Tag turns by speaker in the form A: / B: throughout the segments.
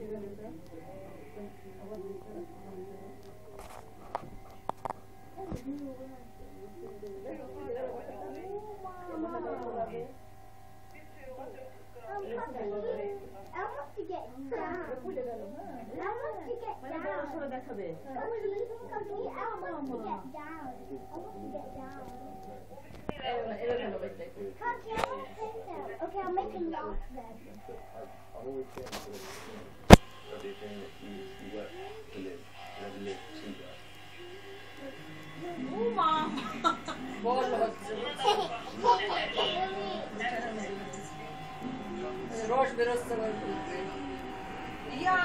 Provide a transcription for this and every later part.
A: Okay, I'll make a lot then.
B: Roş biraz sever. Ya,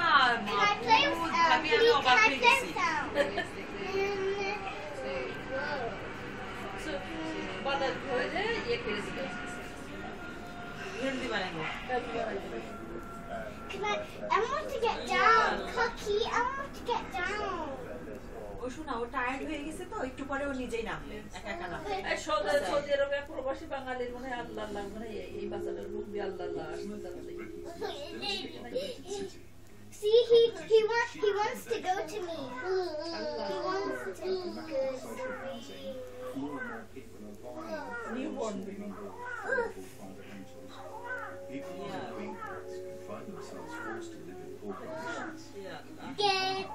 A: Can I play with Can I play with
B: bana böyle yekeriz. Hindi banayım.
A: I want to get down, Cookie. I want to get down.
C: ও শোনা ও tired হয়ে গেছে তো একটু পরে ও নিজেই নামবে একা একা নামবে
B: এই সৌদি আরবে প্রবাসী বাঙালির মনে আল্লাহ আল্লাহ মানে এই বাচ্চাটার মুখ দিয়ে আল্লাহ আল্লাহ
A: See, he wants to go to me. He wants to go to me.
B: Newborn.
A: Get.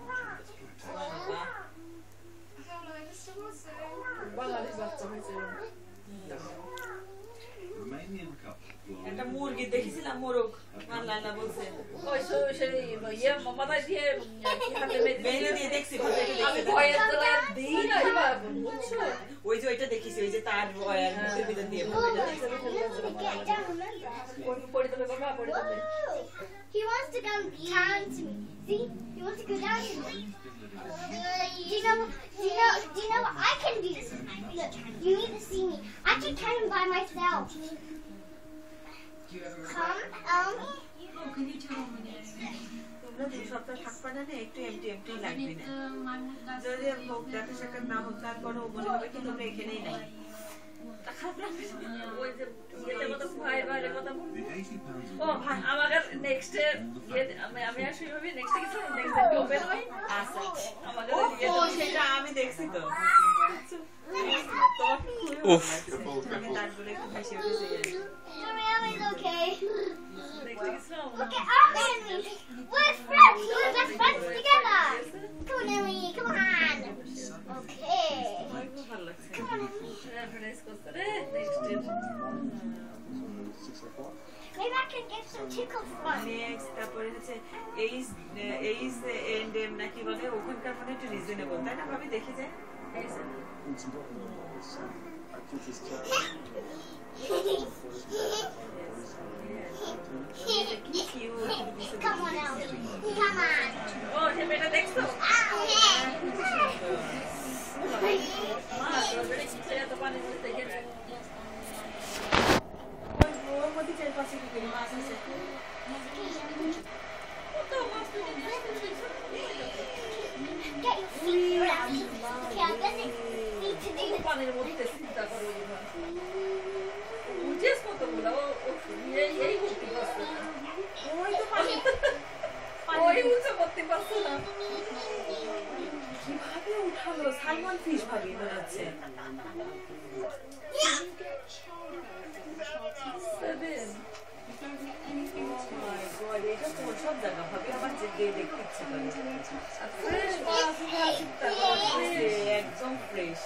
B: বাঙালি বাচ্চা হয়েছে
C: একটা মুরগি দেখেছিলাম মোরগ আল্লাহ আল্লাহ বলছে
B: ওই সেই ইয়ে মাথায় দিয়ে হাতে
C: মেনে দিয়ে দেখছি
B: আমি ভয়ের তোলা দিই না বুঝছো
C: ওই যে ওইটা দেখিছি ওই যে তার ভয়ের মুখের ভিতর দিয়ে
A: Get down, remember?
B: পড়ে দেবে বাবা পড়ে দেবে
A: He wants to go down to me. See? He wants to go down to me. Do you know what I can do? Look, you need to see me. I can carry him by myself. Come,
D: Can you tell me
C: তোমরা 2 সপ্তাহ থাকবা না একটু MT MT লাগবে না যদি হোক দেখা সাক্ষাৎ না হোক তারপরও মনে হবে কি তোমরা এখানেই নাই
B: ওই যে ইয়েতে মতো ভাই ভাইয়ের কথা ও আমাকে নেক্সট আমি আসি ভাবি নেক্সট কিছু নেক্সট ডে ওপেন হয়
C: আচ্ছা
B: আমাকে
C: ও সেটা আমি দেখছি তো
E: উফ
C: আমি তারপরে একটু বেশি উঠেছি
A: Mariama's okay.
B: নেক্সট কিছু
A: Look at our family. We're friends. We're best friends together. Come on, Emily. Come on. Okay.
C: ভালো লাগছে
A: Come on.
B: রেফারেন্স করতে রে next day
A: Maybe I can get some tickles for you.
C: Next তারপরে হচ্ছে এইস and M নাকি বলে ওখানকার মানে একটু রিজনেবল তাই না ভাবি দেখে যায়
A: Come on, Ellie. Come on.
B: ও সে মেয়েটা দেখছো মা তোর দেখছে এত পানি মধ্যে দেখেছে
C: ওর মধ্যে 4-5 কেজি মাছ আছে
A: Get your feet around. Okay, I'm gonna need to do this.
B: পানির মধ্যে চিন্তা করো বুঝেছ কতগুলো ও এই করতে পারছে না
C: ওই তো পানি
B: ওই উঁচু করতে পারছে না
C: কিভাবে উঠালো সালমন ফিশ ভাবি মনে হচ্ছে এটা কোন সব জায়গা ভাবি আমার যে দেখতে ইচ্ছে করে একদম ফ্রেশ